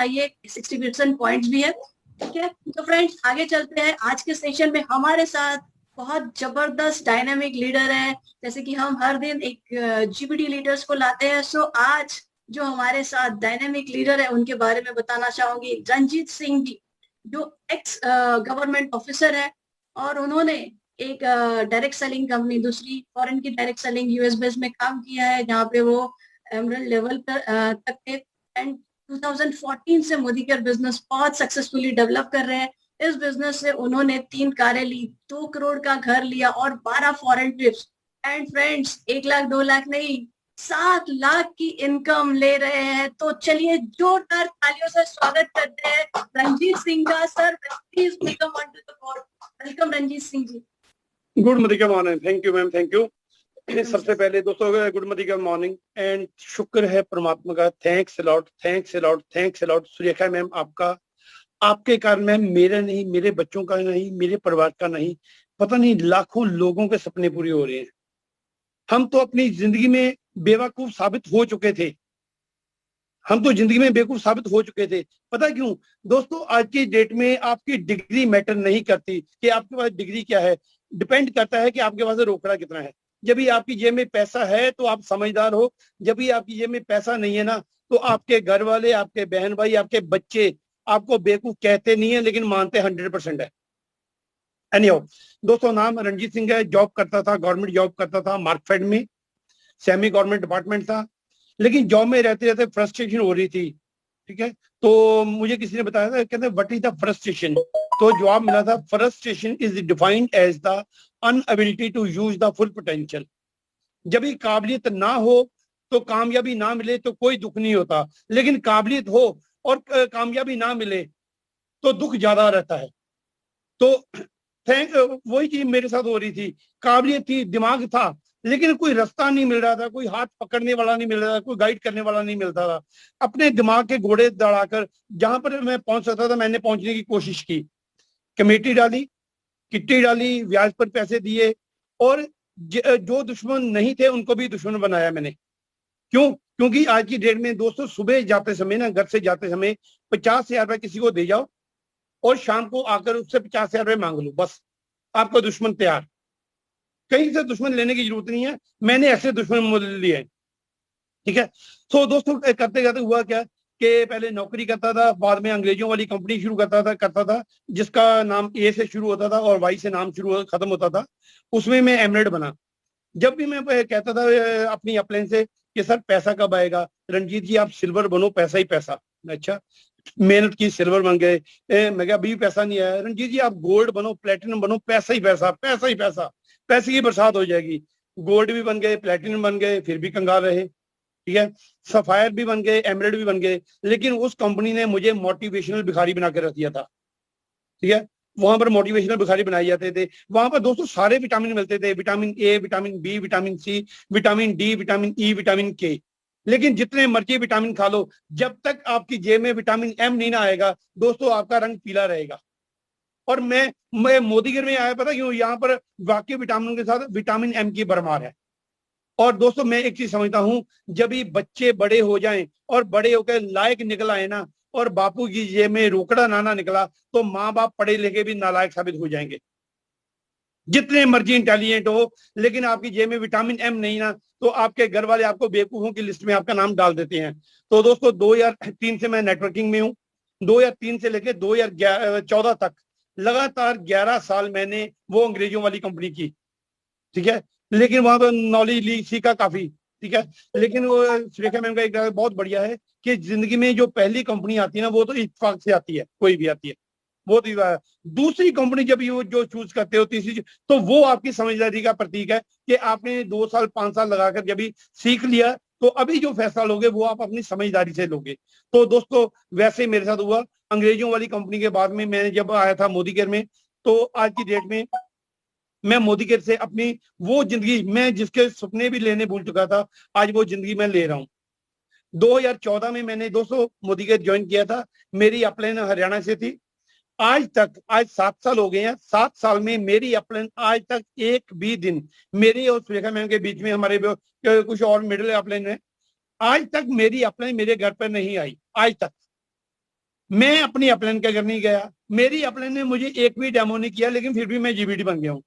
उठाइए, 60% पॉइंट्स भी है। ठीक है, तो फ्रेंड्स आगे चलते हैं। आज के सेशन में हमारे साथ बहुत जबरदस्त डायनामिक लीडर है, जैसे कि हम हर दिन एक जीपीटी लीडर्स को लाते हैं। सो आज जो हमारे साथ डायनामिक लीडर है उनके बारे में बताना चाहूंगी। रंजीत सिंह जी, जो एक्स गवर्नमेंट ऑफिसर है और उन्होंने एक डायरेक्ट सेलिंग कंपनी, दूसरी फॉरेन की डायरेक्ट सेलिंग यूएस बेस में काम किया है, जहाँ पे वो एमरल्ड लेवल पर तक थे। एंड 2014 से मोदी केयर बिजनेस बहुत सक्सेसफुली डेवलप कर रहे हैं। इस बिजनेस से उन्होंने 3 कारें ली, 2 करोड़ का घर लिया और 12 foreign trips. And friends 1 lakh 2 lakh नहीं, 7 लाख की इनकम ले रहे हैं। तो चलिए जोरदार तालियों से स्वागत करते हैं रंजीत सिंह का। Sir please welcome on to the court. Welcome Ranjit Singh ji. Good morning morning. Thank you ma'am, thank you. सबसे पहले दोस्तों गुड मॉर्निंग मॉर्निंग एंड शुक्र है परमात्मा का। Thanks a lot, thanks a lot, thanks a lot Surekha ma'am, आपका, आपके कारण मैम मेरा नहीं, मेरे बच्चों का नहीं, मेरे परिवार का नहीं, पता नहीं लाखों लोगों के सपने पूरे हो रहे हैं। हम तो अपनी जिंदगी में बेवकूफ साबित हो चुके थे, हम तो जिंदगी में बेवकूफ साबित हो चुके थे। पता क्यों दोस्तों? आज की डेट में आपकी डिग्री मैटर नहीं करती कि आपके पास डिग्री क्या है, डिपेंड करता है कि आपके पास रोकड़ा कितना है। जब भी आपकी जेब में पैसा है तो आप समझदार हो, जब भी आपकी जेब में पैसा नहीं है ना, तो आपके घर वाले, आपके बहन भाई, आपके बच्चे आपको बेवकूफ कहते नहीं है, लेकिन मानते 100% है। एनीहाउ दोस्तों, नाम रंजीत सिंह है, जॉब करता था, गवर्नमेंट जॉब करता था मार्कफेड में, सेमी गवर्नमेंट डिपार्टमेंट था। लेकिन जॉब में रहते रहते फ्रस्ट्रेशन हो रही थी। ठीक है, तो मुझे किसी ने बताया था, कहते व्हाट इज द फ्रस्ट्रेशन? तो जवाब मिला था, frustration is defined as the inability to use the full potential. जब भी काबिलियत ना हो तो कामयाबी ना मिले तो कोई दुख नहीं होता, लेकिन काबिलियत हो और कामयाबी ना मिले तो दुख ज्यादा रहता है। तो वही चीज मेरे साथ हो रही थी। काबिलियत थी, दिमाग था, लेकिन कोई रास्ता नहीं मिल रहा था, कोई हाथ पकड़ने वाला नहीं मिल रहा था, कोई गाइड करने वाला नहीं मिलता था। अपने दिमाग के घोड़े दौड़ाकर जहां पर मैं पहुंच सकता था मैंने पहुंचने की कोशिश की। कमेटी डाली, किट्टी डाली, ब्याज पर पैसे दिए, और जो दुश्मन नहीं थे उनको भी दुश्मन बनाया मैंने। क्यों? क्योंकि आज की डेट में दोस्तों, सुबह जाते समय ना, घर से जाते समय 50,000 रुपए किसी को दे जाओ और शाम को आकर उससे 50,000 रुपए मांग लो, बस आपका दुश्मन तैयार। कहीं से दुश्मन लेने की जरूरत नहीं है, मैंने ऐसे दुश्मन मोल लिए हैं। ठीक है, तो दोस्तों करते करते हुआ क्या कि पहले नौकरी करता था, बाद में अंग्रेजों वाली कंपनी शुरू करता था जिसका नाम ए से शुरू होता था और वाई से नाम खत्म होता था। उसमें मैं एमरेड बना। जब भी मैं कहता था अपनी अपलाइन से कि सर पैसा कब आएगा, रंजीत जी आप सिल्वर बनो, पैसा ही पैसा। अच्छा, मेहनत की, सिल्वर बन गए। मैं क्या, अभी भी पैसा नहीं आया। रंजीत जी आप गोल्ड बनो, प्लेटिनम बनो, पैसा ही पैसा, पैसा ही पैसा, पैसे की बरसात हो जाएगी। गोल्ड भी बन गए, प्लेटिनम बन गए, फिर भी कंगाल रहे। ठीक है, सफायर भी बन गए, एमरेड भी बन गए, लेकिन उस कंपनी ने मुझे मोटिवेशनल भिखारी बना के रख दिया था। ठीक है, वहां पर मोटिवेशनल भिखारी बनाए जाते थे। वहां पर दोस्तों सारे विटामिन मिलते थे, vitamin A, vitamin B, vitamin C, vitamin D, vitamin E, vitamin K. लेकिन जितने मर्जी विटामिन खा लो, जब तक आपकी जेब में विटामिन एम नहीं ना आएगा दोस्तों, आपका रंग पीला रहेगा। और मैं मोदीगिर में आया, पता क्यों? यहाँ पर वाकई विटामिन के साथ विटामिन एम की भरमार है। और दोस्तों मैं एक चीज समझता हूं, जब भी बच्चे बड़े हो जाएं और बड़े होकर लायक निकल आए ना, और बापू की जेब में रोकड़ा नाना निकला, तो माँ बाप पढ़े लिखे भी नालायक साबित हो जाएंगे, जितने मर्जी इंटेलिजेंट हो। लेकिन आपकी जेब में विटामिन एम नहीं ना, तो आपके घर वाले आपको बेवकूफों की लिस्ट में आपका नाम डाल देते हैं। तो दोस्तों 2003 से मैं नेटवर्किंग में हूँ। 2003 से लेकर 2014 तक लगातार 11 साल मैंने वो अंग्रेजों वाली कंपनी की। ठीक है, लेकिन वहां पर नॉलेज ली, सीखा काफी। ठीक है, लेकिन वो सुरेखा मैम का एक बहुत बढ़िया है कि जिंदगी में जो पहली कंपनी आती है ना, वो तो इत्तेफाक से आती है, कोई भी आती है वो तो। दूसरी कंपनी जब ये जो चूज करते हो, तीसरी, तो वो आपकी समझदारी का प्रतीक है कि आपने 2 साल 5 साल लगाकर जब भी सीख लिया, तो अभी जो फैसला लोगे वो आप अपनी समझदारी से लोगे। तो दोस्तों वैसे मेरे साथ हुआ। अंग्रेजों वाली कंपनी के बाद में मैंने जब आया था मोदी केयर में, तो आज की डेट में मैं मोदी केयर से अपनी वो जिंदगी, मैं जिसके सपने भी लेने भूल चुका था, आज वो जिंदगी मैं ले रहा हूँ। 2014 में मैंने दोस्तों मोदी केयर ज्वाइन किया था। मेरी अपलाइन हरियाणा से थी। आज तक, आज 7 साल हो गए हैं, 7 साल में मेरी अपलाइन आज तक एक भी दिन, मेरी और सुरेखा मैम के बीच में हमारे कुछ और मिडिल अपलाइन है, आज तक मेरी अपलाइन मेरे घर पर नहीं आई, आज तक। मैं अपनी अपलाइन के घर नहीं गया, मेरी अपलाइन ने मुझे एक भी डेमो नहीं किया, लेकिन फिर भी मैं जीबीडी बन गया हूँ।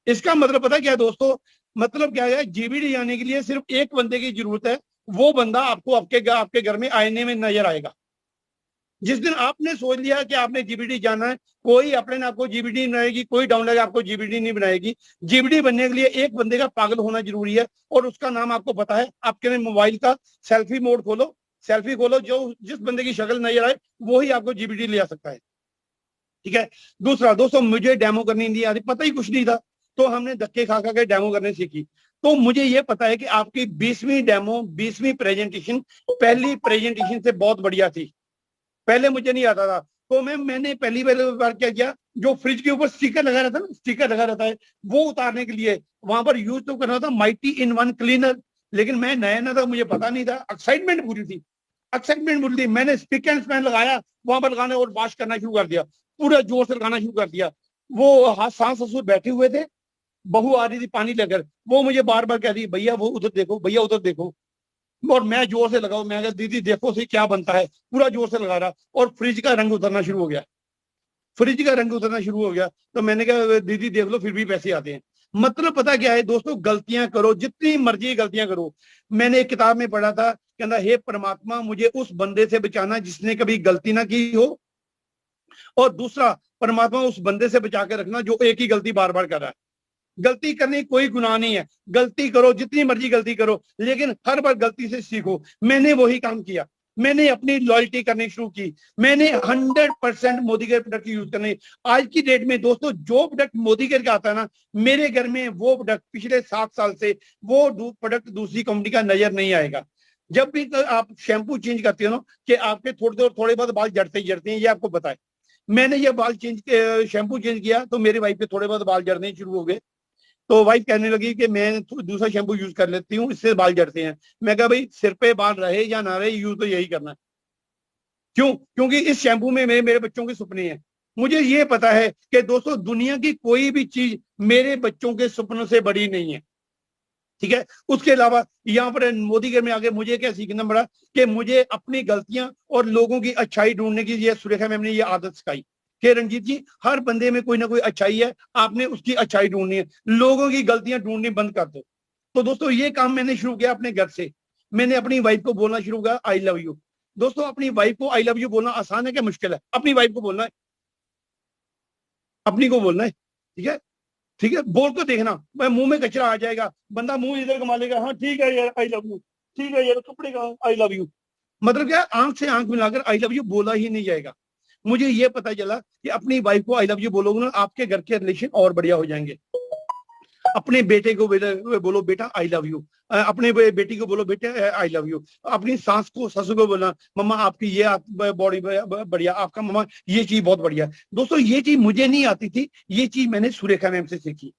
इसका मतलब पता क्या है दोस्तों, मतलब क्या है, जीबीडी जाने के लिए सिर्फ एक बंदे की जरूरत है। वो बंदा आपको आपके घर में आईने में नजर आएगा। जिस दिन आपने सोच लिया कि आपने जीबीडी जाना है, कोई अपने आपको जीबीडी नहीं बनाएगी, कोई डाउनलोड आपको जीबीडी नहीं बनाएगी। जीबीडी बनने के लिए एक बंदे का पागल होना जरूरी है, और उसका नाम आपको पता है। आपके मोबाइल का सेल्फी मोड खोलो, सेल्फी खोलो, जो जिस बंदे की शक्ल नजर आए वो ही आपको जीबीडी ले आ सकता है। ठीक है। दूसरा दोस्तों, मुझे डेमो करनी नहीं आती, पता ही कुछ नहीं था, तो हमने धक्के खा खा के डेमो करने सीखी। तो मुझे ये पता है कि आपकी 20वीं डेमो, 20वीं प्रेजेंटेशन पहली प्रेजेंटेशन से बहुत बढ़िया थी। पहले मुझे नहीं आता था, तो मैंने पहली बार क्या किया, जो फ्रिज के ऊपर स्टिकर लगा रहता है ना, स्टिकर लगा रहता है, वो उतारने के लिए वहां पर यूज तो करना था माइटी इन वन क्लीनर। लेकिन मैं नया ना था, मुझे पता नहीं था, एक्साइटमेंट पूरी थी, एक्साइटमेंट पूरी थी। मैंने स्पिक एंड स्पैन लगाया वहां पर लगाने और वॉश करना शुरू कर दिया, पूरा जोर से लगाना शुरू कर दिया। वो सास ससुर बैठे हुए थे, बहू आ रही थी पानी लेकर, वो मुझे बार बार कह रही, भैया वो उधर देखो, भैया उधर देखो। और मैं जोर से लगाऊ, मैं कहा दीदी देखो से क्या बनता है, पूरा जोर से लगा रहा, और फ्रिज का रंग उतरना शुरू हो गया, फ्रिज का रंग उतरना शुरू हो गया। तो मैंने कहा दीदी देख लो, फिर भी पैसे आते हैं। मतलब पता क्या है दोस्तों, गलतियां करो, जितनी मर्जी गलतियां करो। मैंने एक किताब में पढ़ा था, कहना हे परमात्मा मुझे उस बंदे से बचाना जिसने कभी गलती ना की हो, और दूसरा, परमात्मा उस बंदे से बचा के रखना जो एक ही गलती बार बार कर रहा है। गलती करने कोई गुनाह नहीं है, गलती करो, जितनी मर्जी गलती करो, लेकिन हर बार गलती से सीखो। मैंने वही काम किया, मैंने अपनी लॉयल्टी करनी शुरू की, मैंने 100% मोदी केयर प्रोडक्ट यूज करने। आज की डेट में दोस्तों, जो प्रोडक्ट मोदी केयर का आता है ना, मेरे घर में वो प्रोडक्ट पिछले 7 साल से वो प्रोडक्ट दूसरी कंपनी का नजर नहीं आएगा। जब भी आप शैम्पू चेंज करते हो ना, कि आपके थोड़े बहुत बाल जड़ते ही जड़ते हैं, ये आपको बताए। मैंने ये बाल शैम्पू चेंज किया तो मेरे वाइफ के थोड़े बहुत बाल जड़ने शुरू हो गए। तो वाइफ कहने लगी कि मैं दूसरा शैम्पू यूज कर लेती हूँ, इससे बाल झड़ते हैं। मैं कहा भाई, सिर पे बाल रहे या ना रहे, यूज तो यही करना है। क्यों? क्योंकि इस शैम्पू में मेरे बच्चों के सपने हैं। मुझे ये पता है कि दोस्तों, दुनिया की कोई भी चीज मेरे बच्चों के सपनों से बड़ी नहीं है। ठीक है। उसके अलावा यहाँ पर मोदी केयर में आगे मुझे क्या सीखना पड़ा, कि मुझे अपनी गलतियां और लोगों की अच्छाई ढूंढने की, ये सुरेखा मैम ने ये आदत सिखाई कि रंजीत जी, हर बंदे में कोई ना कोई अच्छाई है, आपने उसकी अच्छाई ढूंढनी है, लोगों की गलतियां ढूंढनी बंद कर दो। तो दोस्तों, ये काम मैंने शुरू किया अपने घर से। मैंने अपनी वाइफ को बोलना शुरू किया आई लव यू। दोस्तों, अपनी वाइफ को आई लव यू बोलना आसान है क्या मुश्किल है? अपनी वाइफ को बोलना है, अपनी को बोलना है। ठीक है। ठीक है, बोल तो देखना, मैं मुंह में कचरा आ जाएगा, बंदा मुंह इधर कमा लेगा, हाँ ठीक है यार आई लव यू, ठीक है यार कपड़े का आई लव यू। मतलब क्या, आंख से आंख मिलाकर आई लव यू बोला ही नहीं जाएगा। मुझे ये पता चला कि अपनी वाइफ को आई लव यू बोलोगे ना, आपके घर के रिलेशन और बढ़िया हो जाएंगे। अपने बेटे को बोलो बेटा आई लव यू, अपने बेटी को बोलो बेटे आई लव यू। अपनी सास को, ससुर को बोलना मम्मा आपकी ये बॉडी बढ़िया, आपका मम्मा ये चीज बहुत बढ़िया। दोस्तों, ये चीज मुझे नहीं आती थी, ये चीज मैंने सुरेखा मैम से सीखी।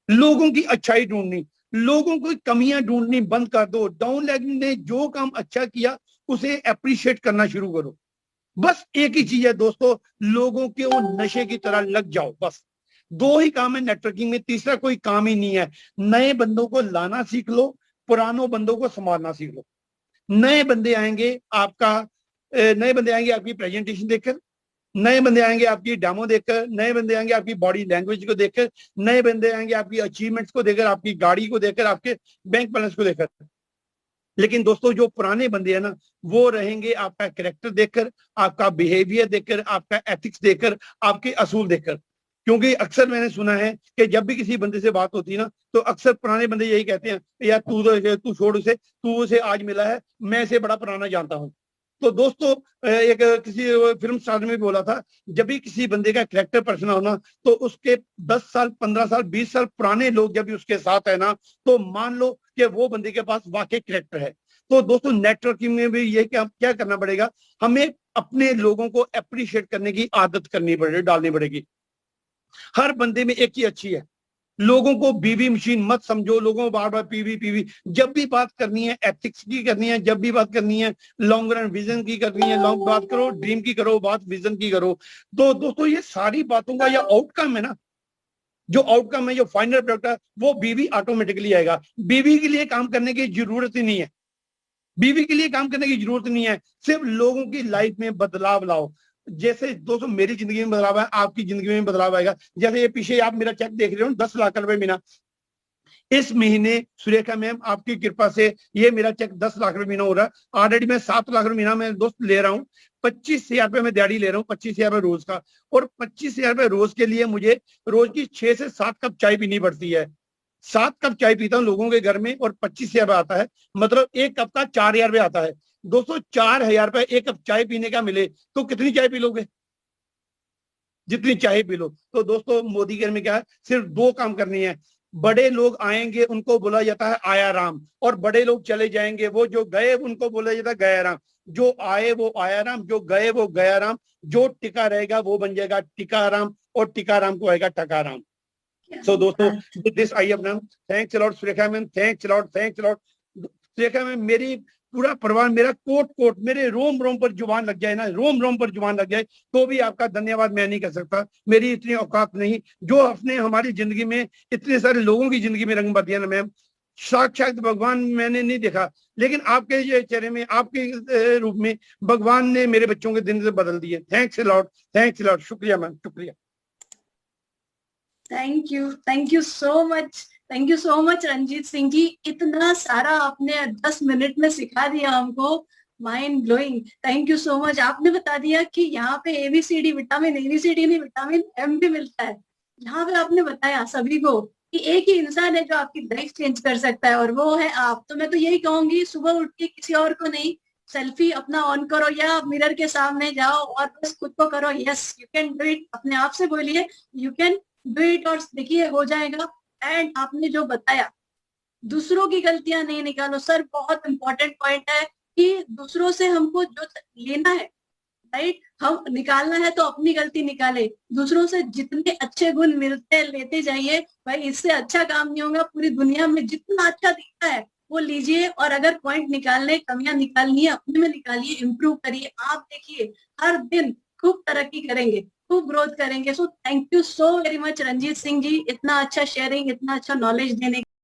लोगों की अच्छाई ढूंढनी, लोगों की कमियां ढूंढनी बंद कर दो। डाउन लाइन ने जो काम अच्छा किया उसे अप्रिशिएट करना शुरू करो। बस एक ही चीज है दोस्तों, लोगों के वो नशे की तरह लग जाओ। बस दो ही काम है नेटवर्किंग में, तीसरा कोई काम ही नहीं है। नए बंदों को लाना सीख लो, पुरानों बंदों को संभालना सीख लो। नए बंदे आएंगे नए बंदे आएंगे आपकी प्रेजेंटेशन देखकर, नए बंदे आएंगे आपकी डेमो देखकर, नए बंदे आएंगे आपकी बॉडी लैंग्वेज को देखकर, नए बंदे आएंगे आपकी अचीवमेंट्स को देखकर, आपकी गाड़ी को देखकर, आपके बैंक बैलेंस को देखकर। लेकिन दोस्तों, जो पुराने बंदे हैं ना, वो रहेंगे आपका कैरेक्टर देखकर, आपका बिहेवियर देखकर, आपका एथिक्स देखकर, आपके असूल देखकर। क्योंकि अक्सर मैंने सुना है कि जब भी किसी बंदे से बात होती है ना, तो अक्सर पुराने बंदे यही कहते हैं, यार तू छोड़ उसे, तू उसे आज मिला है, मैं इसे बड़ा पुराना जानता हूँ। तो दोस्तों, एक किसी फिल्म स्टार में भी बोला था, जब भी किसी बंदे का कैरेक्टर पर्सन होना, तो उसके 10 साल, 15 साल, 20 साल पुराने लोग जब भी उसके साथ है ना, तो मान लो कि वो बंदे के पास वाकई कैरेक्टर है। तो दोस्तों, नेटवर्किंग में भी ये क्या करना पड़ेगा, हमें अपने लोगों को अप्रिशिएट करने की आदत डालनी पड़ेगी। हर बंदे में एक ही अच्छी है। लोगों को बीवी मशीन मत समझो, लोगों को बार बार पीवी पीवी। जब भी बात करनी है एथिक्स की करनी है, जब भी बात करनी है लॉन्ग रन विजन की करनी है, लॉन्ग बात करो, ड्रीम की करो बात, विजन की करो। तो दोस्तों, ये सारी बातों का ये आउटकम है ना, जो आउटकम है, जो फाइनल प्रोडक्ट है, वो बीवी ऑटोमेटिकली आएगा। बीवी के लिए काम करने की जरूरत ही नहीं है, बीवी के लिए काम करने की जरूरत नहीं है, सिर्फ लोगों की लाइफ में बदलाव लाओ। जैसे दोस्तों मेरी जिंदगी में बदलाव है, आपकी जिंदगी में बदलाव आएगा। जैसे ये पीछे आप मेरा चेक देख रहे हो 10 लाख रुपए महीना, इस महीने सुरेखा मैम आपकी कृपा से ये मेरा चेक 10 लाख रुपए महीना हो रहा है। ऑलरेडी मैं 7 लाख रुपए महीना में दोस्त ले रहा हूँ। 25,000 रुपए मैं दिहाड़ी ले रहा हूँ, 25,000 रुपए रोज का। और 25,000 रुपए रोज के लिए मुझे रोज की 6 से 7 कप चाय पीनी पड़ती है। 7 कप चाय पीता हूँ लोगों के घर में और 25,000 रुपए आता है, मतलब एक कप का 4,000 रुपए आता है। दोस्तों 4,000 रुपए एक कप चाय पीने का मिले तो कितनी चाय पी लोगे? जितनी चाय पी लो। तो दोस्तों मोदी के घर में क्या है, सिर्फ 2 काम करनी है। बड़े लोग आएंगे उनको बोला जाता है आया राम, और बड़े लोग चले जाएंगे, वो जो गए उनको बोला जाता है गया राम। जो आए वो आया राम, जो गए वो गया राम, जो टिका रहेगा वो बन जाएगा टिका राम, और टिका राम को आएगा टका राम। सो दोस्तों this I have done. Thanks a lot Surekha ma'am, thanks a lot, thanks a lot Surekha ma'am. मेरी पूरा परिवार, मेरा कोट कोट मेरे रोम रोम पर जुबान लग जाए ना, रोम रोम पर जुबान लग जाए तो भी आपका धन्यवाद मैं नहीं कर सकता। मेरी इतनी औकात नहीं। जो आपने हमारी जिंदगी में इतने सारे लोगों की जिंदगी में रंग भर दिया ना मैम, साक्षात भगवान मैंने नहीं देखा, लेकिन आपके ये चेहरे में, आपके रूप में भगवान ने मेरे बच्चों के दिन से बदल दिए। Thanks a lot, thanks a lot. शुक्रिया मैम, शुक्रिया। Thank you so much, thank you so much Ranjit Singh ji. इतना सारा आपने 10 मिनट में सिखा दिया हमको, mind blowing. Thank you so much. आपने बता दिया कि यहाँ पे एबीसीडी विटामिन, एबीसीडी नहीं विटामिन एम भी मिलता है। यहाँ पे आपने बताया सभी को कि एक ही इंसान है जो आपकी लाइफ चेंज कर सकता है, और वो है आप। तो मैं तो यही कहूंगी, सुबह उठ के किसी और को नहीं, सेल्फी अपना ऑन करो या मिरर के सामने जाओ और बस खुद को करो, yes you can do it. अपने आप से बोलिए यू कैन डू इट, और देखिए हो जाएगा। एंड आपने जो बताया, दूसरों की गलतियां नहीं निकालो सर, बहुत इंपॉर्टेंट पॉइंट है कि दूसरों से हमको जो लेना है, राइट, हम निकालना है तो अपनी गलती निकाले। दूसरों से जितने अच्छे गुण मिलते हैं लेते जाइए भाई, इससे अच्छा काम नहीं होगा। पूरी दुनिया में जितना अच्छा दिखता है वो लीजिए, और अगर पॉइंट निकालने, कमियां निकालनी है अपने में निकालिए, इंप्रूव करिए। आप देखिए हर दिन खूब तरक्की करेंगे, खूब ग्रोथ करेंगे। So thank you so very much Ranjit Singh ji, इतना अच्छा शेयरिंग, इतना अच्छा नॉलेज देने